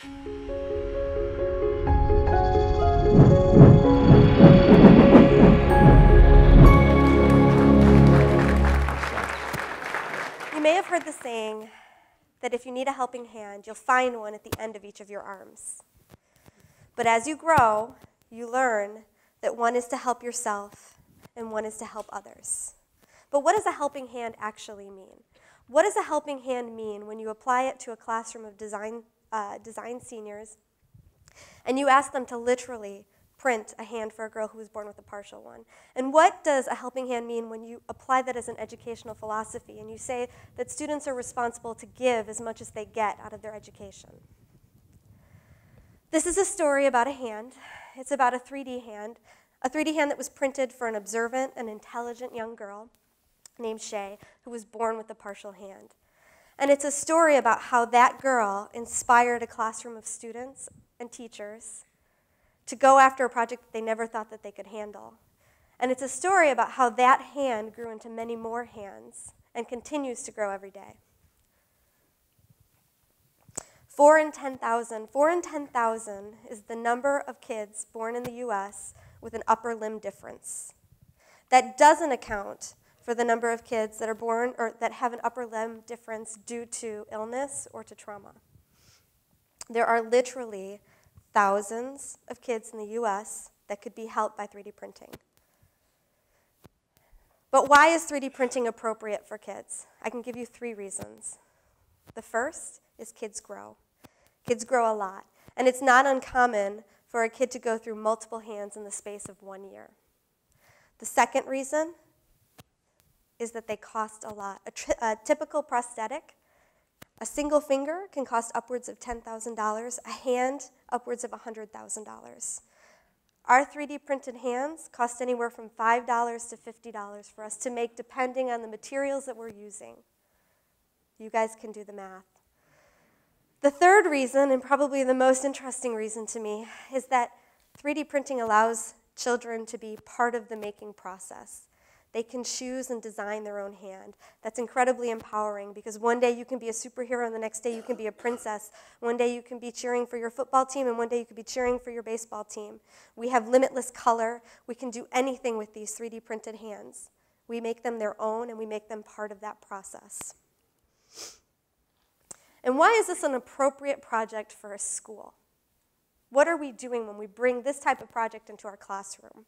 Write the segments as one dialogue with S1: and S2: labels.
S1: You may have heard the saying that if you need a helping hand, you'll find one at the end of each of your arms. But as you grow, you learn that one is to help yourself and one is to help others. But what does a helping hand actually mean? What does a helping hand mean when you apply it to a classroom of design seniors and you ask them to literally print a hand for a girl who was born with a partial one? And what does a helping hand mean when you apply that as an educational philosophy and you say that students are responsible to give as much as they get out of their education? This is a story about a hand. It's about a 3D hand that was printed for an observant and intelligent young girl named Shay, who was born with a partial hand. And it's a story about how that girl inspired a classroom of students and teachers to go after a project that they never thought that they could handle. And it's a story about how that hand grew into many more hands and continues to grow every day. 4 in 10,000 is the number of kids born in the US with an upper limb difference. That doesn't account for the number of kids that are born or that have an upper limb difference due to illness or to trauma. There are literally thousands of kids in the US that could be helped by 3D printing. But why is 3D printing appropriate for kids? I can give you 3 reasons. The first is kids grow. Kids grow a lot. And it's not uncommon for a kid to go through multiple hands in the space of 1 year. The second reason is that they cost a lot. A typical prosthetic, a single finger can cost upwards of $10,000, a hand upwards of $100,000. Our 3D printed hands cost anywhere from $5 to $50 for us to make, depending on the materials that we're using. You guys can do the math. The third reason, and probably the most interesting reason to me, is that 3D printing allows children to be part of the making process. They can choose and design their own hand. That's incredibly empowering because one day you can be a superhero and the next day you can be a princess. One day you can be cheering for your football team and one day you can be cheering for your baseball team. We have limitless color. We can do anything with these 3D printed hands. We make them their own and we make them part of that process. And why is this an appropriate project for a school? What are we doing when we bring this type of project into our classroom?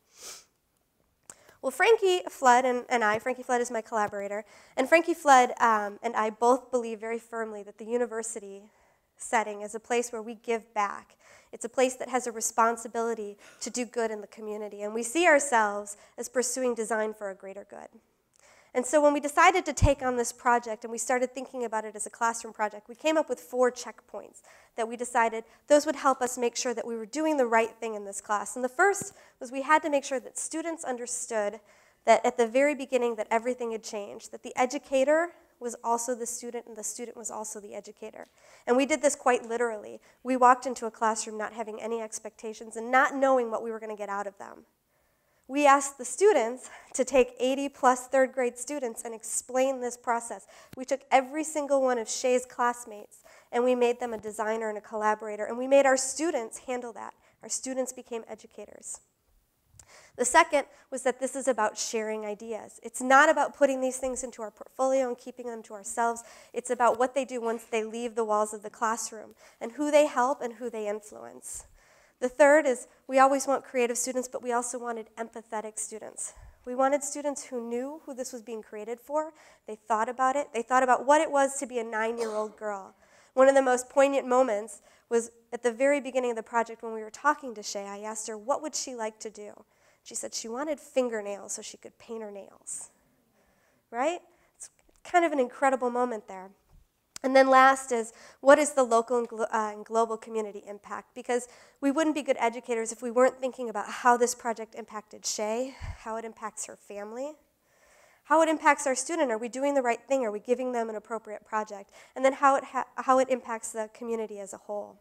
S1: Well, Frankie Flood and I, Frankie Flood is my collaborator, and Frankie Flood and I both believe very firmly that the university setting is a place where we give back. It's a place that has a responsibility to do good in the community, and we see ourselves as pursuing design for a greater good. And so when we decided to take on this project and we started thinking about it as a classroom project, we came up with 4 checkpoints that we decided those would help us make sure that we were doing the right thing in this class. And the first was we had to make sure that students understood that at the very beginning that everything had changed, that the educator was also the student and the student was also the educator. And we did this quite literally. We walked into a classroom not having any expectations and not knowing what we were going to get out of them. We asked the students to take 80-plus third-grade students and explain this process. We took every single one of Shay's classmates, and we made them a designer and a collaborator, and we made our students handle that. Our students became educators. The second was that this is about sharing ideas. It's not about putting these things into our portfolio and keeping them to ourselves. It's about what they do once they leave the walls of the classroom, and who they help and who they influence. The third is we always want creative students, but we also wanted empathetic students. We wanted students who knew who this was being created for. They thought about it. They thought about what it was to be a 9-year-old girl. One of the most poignant moments was at the very beginning of the project when we were talking to Shay. I asked her, what would she like to do? She said she wanted fingernails so she could paint her nails. Right? It's kind of an incredible moment there. And then last is, what is the local and global community impact? Because we wouldn't be good educators if we weren't thinking about how this project impacted Shay, how it impacts her family, how it impacts our student. Are we doing the right thing? Are we giving them an appropriate project? And then how it impacts the community as a whole.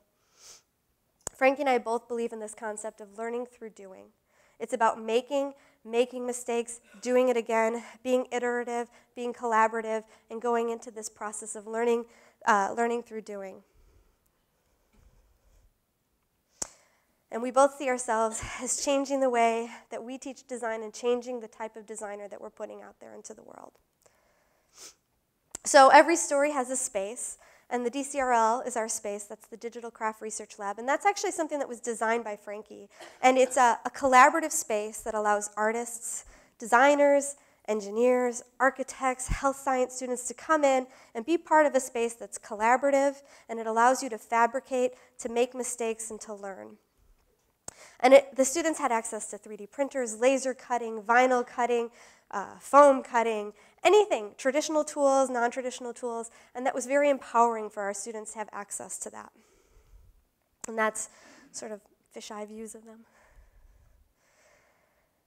S1: Frankie and I both believe in this concept of learning through doing. It's about making mistakes, doing it again, being iterative, being collaborative, and going into this process of learning through doing. And we both see ourselves as changing the way that we teach design and changing the type of designer that we're putting out there into the world. So every story has a space, and the DCRL is our space. That's the Digital Craft Research Lab. And that's actually something that was designed by Frankie. And it's a collaborative space that allows artists, designers, engineers, architects, health science students to come in and be part of a space that's collaborative, and it allows you to fabricate, to make mistakes, and to learn. And the students had access to 3D printers, laser cutting, vinyl cutting, foam cutting, anything, traditional tools, non-traditional tools, and that was very empowering for our students to have access to that. And that's sort of fisheye views of them.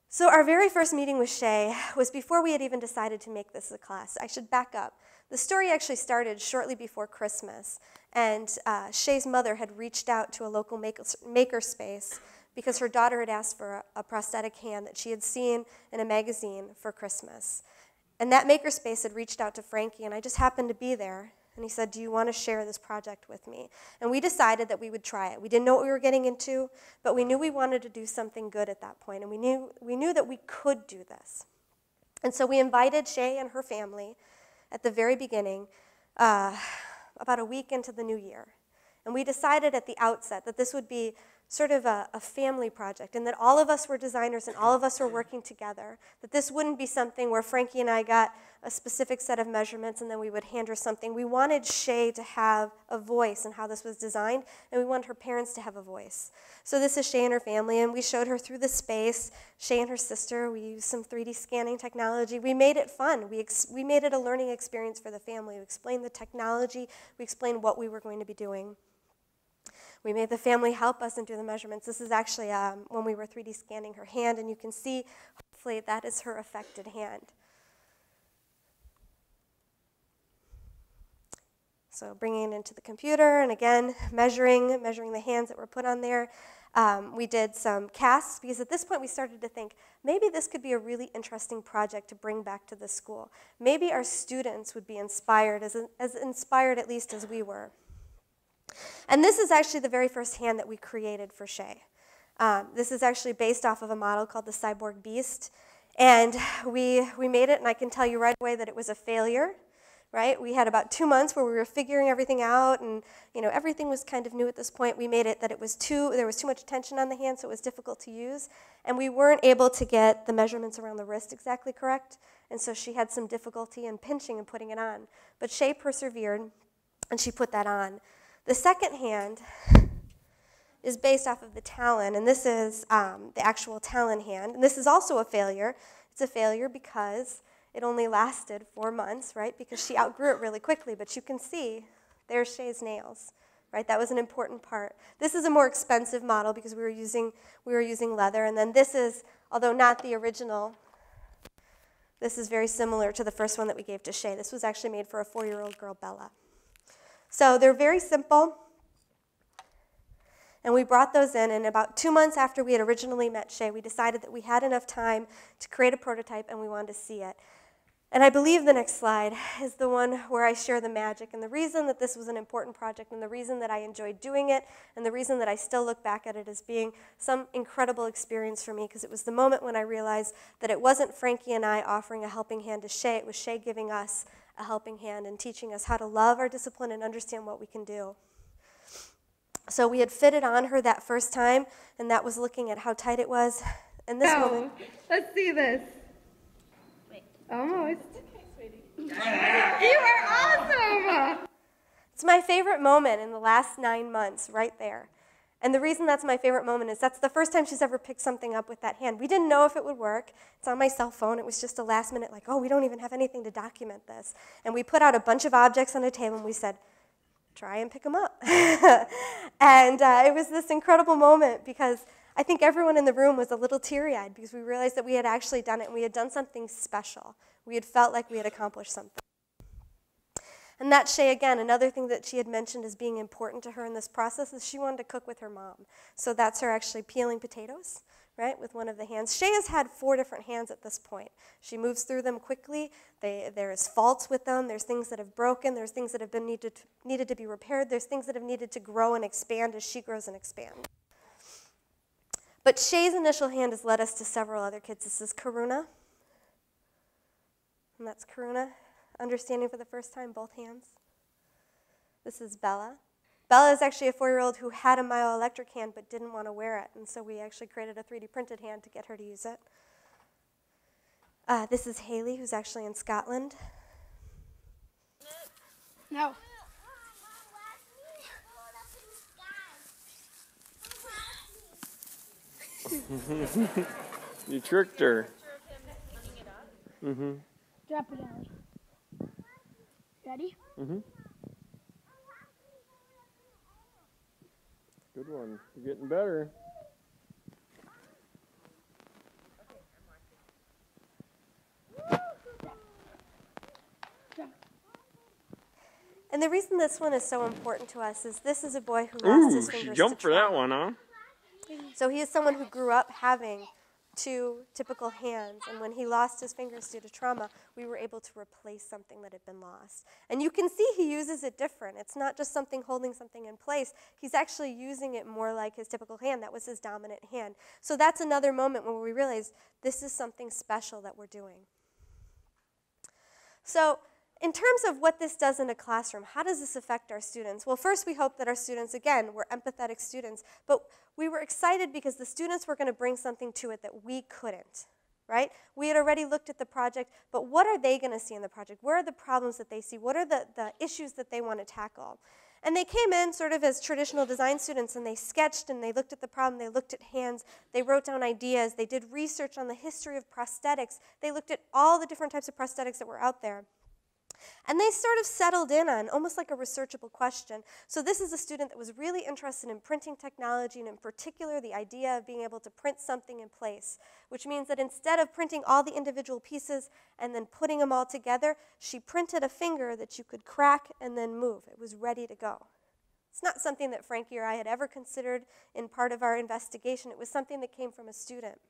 S1: So our very first meeting with Shay was before we had even decided to make this a class. I should back up. The story actually started shortly before Christmas, and Shay's mother had reached out to a local maker space because her daughter had asked for a prosthetic hand that she had seen in a magazine for Christmas. And that makerspace had reached out to Frankie, and I just happened to be there. And he said, "Do you want to share this project with me?" And we decided that we would try it. We didn't know what we were getting into, but we knew we wanted to do something good at that point, and we knew that we could do this. And so we invited Shay and her family at the very beginning, about a week into the new year. And we decided at the outset that this would be sort of a family project, and that all of us were designers and all of us were working together, that this wouldn't be something where Frankie and I got a specific set of measurements and then we would hand her something. We wanted Shay to have a voice in how this was designed, and we wanted her parents to have a voice. So this is Shay and her family, and we showed her through the space. Shay and her sister, we used some 3D scanning technology. We made it fun. We made it a learning experience for the family. We explained the technology. We explained what we were going to be doing. We made the family help us and do the measurements. This is actually when we were 3D scanning her hand, and you can see, hopefully, that is her affected hand. So bringing it into the computer, and again, measuring the hands that were put on there. We did some casts, because at this point we started to think, maybe this could be a really interesting project to bring back to the school. Maybe our students would be inspired, as inspired at least as we were. And this is actually the very first hand that we created for Shay. This is actually based off of a model called the Cyborg Beast. And we made it, and I can tell you right away that it was a failure, right? We had about 2 months where we were figuring everything out, and everything was kind of new at this point. We made it that there was too much tension on the hand, so it was difficult to use. And we weren't able to get the measurements around the wrist exactly correct. And so she had some difficulty in pinching and putting it on. But Shay persevered, and she put that on. The second hand is based off of the Talon, and this is the actual Talon hand. And this is also a failure. It's a failure because it only lasted 4 months, right? Because she outgrew it really quickly. But you can see, there's Shay's nails, right? That was an important part. This is a more expensive model because we were using leather. And then this is, although not the original, this is very similar to the first one that we gave to Shay. This was actually made for a 4-year-old girl, Bella. So they're very simple, and we brought those in, and about 2 months after we had originally met Shay, we decided that we had enough time to create a prototype, and we wanted to see it. And I believe the next slide is the one where I share the magic, and the reason that this was an important project, and the reason that I enjoyed doing it, and the reason that I still look back at it as being some incredible experience for me, because it was the moment when I realized that it wasn't Frankie and I offering a helping hand to Shay, it was Shay giving us a helping hand and teaching us how to love our discipline and understand what we can do. So we had fitted on her that first time, and that was looking at how tight it was. And this woman...
S2: Let's see this.
S3: Wait.
S2: Almost.
S3: Okay, sweetie.
S2: You are awesome!
S1: It's my favorite moment in the last 9 months, right there. And the reason that's my favorite moment is that's the first time she's ever picked something up with that hand. We didn't know if it would work. It's on my cell phone. It was just a last minute, like, oh, we don't even have anything to document this. And we put out a bunch of objects on a table, and we said, try and pick them up. And it was this incredible moment because I think everyone in the room was a little teary-eyed because we realized that we had actually done it, and we had done something special. We had felt like we had accomplished something. And that Shay, again, another thing that she had mentioned as being important to her in this process is she wanted to cook with her mom. So that's her actually peeling potatoes, right, with one of the hands. Shay has had 4 different hands at this point. She moves through them quickly. There's faults with them. There's things that have broken. There's things that have been needed to be repaired. There's things that have needed to grow and expand as she grows and expands. But Shay's initial hand has led us to several other kids. This is Karuna. And that's Karuna, understanding for the first time, both hands. This is Bella. Bella is actually a 4-year-old who had a myoelectric hand but didn't want to wear it, and so we actually created a 3D printed hand to get her to use it. This is Haley, who's actually in Scotland.
S2: No.
S4: You tricked her.
S2: Drop it, Ellie. Ready?
S4: Good one. You're getting better.
S1: And the reason this one is so important to us is this is a boy who lost his
S4: Ooh,
S1: fingers
S4: she
S1: to
S4: jumped for that
S1: trauma.
S4: one, huh?
S1: So he is someone who grew up having 2 typical hands, and when he lost his fingers due to trauma, we were able to replace something that had been lost. And you can see he uses it different. It's not just something holding something in place. He's actually using it more like his typical hand. That was his dominant hand. So that's another moment where we realize this is something special that we're doing. So in terms of what this does in a classroom, how does this affect our students? Well, first we hope that our students, again, were empathetic students, but we were excited because the students were going to bring something to it that we couldn't, right? We had already looked at the project, but what are they going to see in the project? Where are the problems that they see? What are the issues that they want to tackle? And they came in sort of as traditional design students, and they sketched, and they looked at the problem, they looked at hands, they wrote down ideas, they did research on the history of prosthetics, they looked at all the different types of prosthetics that were out there. And they sort of settled in on almost like a researchable question. So this is a student that was really interested in printing technology, and in particular the idea of being able to print something in place, which means that instead of printing all the individual pieces and then putting them all together, she printed a finger that you could crack and then move. It was ready to go. It's not something that Frankie or I had ever considered in part of our investigation. It was something that came from a student.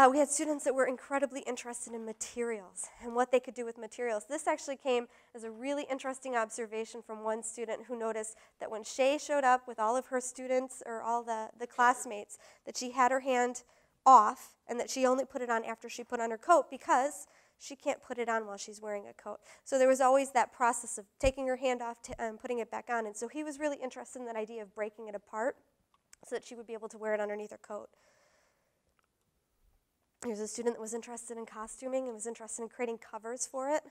S1: We had students that were incredibly interested in materials and what they could do with materials. This actually came as a really interesting observation from one student who noticed that when Shay showed up with all of her students or all the classmates, that she had her hand off and that she only put it on after she put on her coat because she can't put it on while she's wearing a coat. So there was always that process of taking her hand off and putting it back on. And so he was really interested in that idea of breaking it apart so that she would be able to wear it underneath her coat. There's a student that was interested in costuming and was interested in creating covers for it.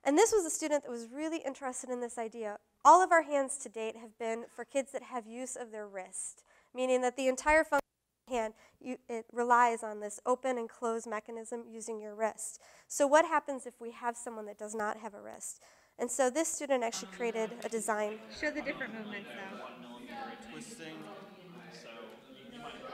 S1: And this was a student that was really interested in this idea. All of our hands to date have been for kids that have use of their wrist, meaning that the entire function of the hand, it relies on this open and close mechanism using your wrist. So what happens if we have someone that does not have a wrist? And so this student actually created a design.
S2: Show the different movements though.
S5: Twisting, so you might go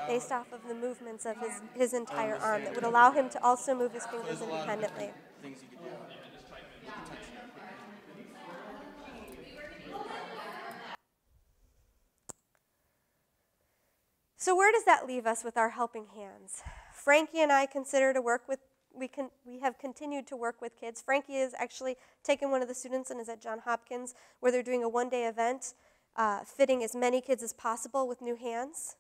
S1: Based off of the movements of his entire arm that would allow him to also move his fingers independently.
S5: things you can do.
S1: So where does that leave us with our helping hands? Frankie and I consider to work with, we have continued to work with kids. Frankie has actually taken one of the students and is at Johns Hopkins where they're doing a one-day event fitting as many kids as possible with new hands,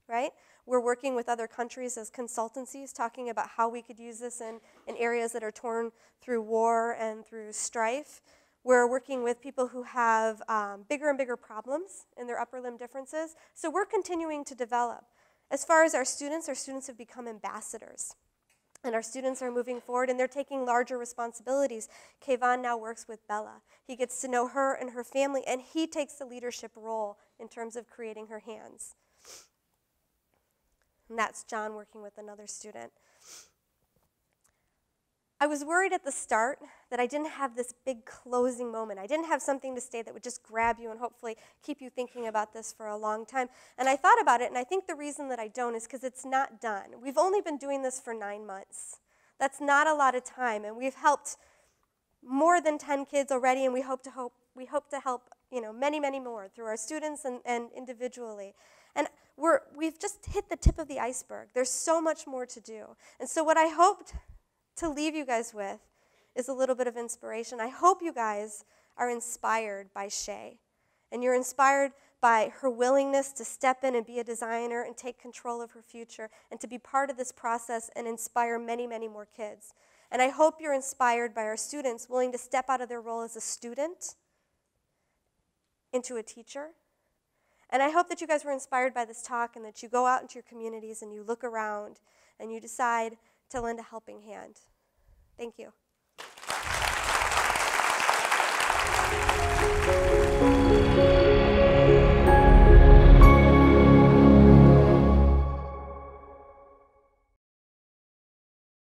S1: right? We're working with other countries as consultancies, talking about how we could use this in areas that are torn through war and through strife. We're working with people who have bigger and bigger problems in their upper limb differences. So we're continuing to develop. As far as our students have become ambassadors. And our students are moving forward, and they're taking larger responsibilities. Kayvon now works with Bella. He gets to know her and her family, and he takes the leadership role in terms of creating her hands. And that's John working with another student. I was worried at the start that I didn't have this big closing moment. I didn't have something to say that would just grab you and hopefully keep you thinking about this for a long time. And I thought about it, and I think the reason that I don't is because it's not done. We've only been doing this for 9 months. That's not a lot of time, and we've helped more than 10 kids already, and we hope to help many, many more through our students and individually. And we've just hit the tip of the iceberg. There's so much more to do. And so what I hoped to leave you guys with is a little bit of inspiration. I hope you guys are inspired by Shay. And you're inspired by her willingness to step in and be a designer and take control of her future and to be part of this process and inspire many, many more kids. And I hope you're inspired by our students willing to step out of their role as a student into a teacher. And I hope that you guys were inspired by this talk and that you go out into your communities and you look around and you decide to lend a helping hand. Thank you.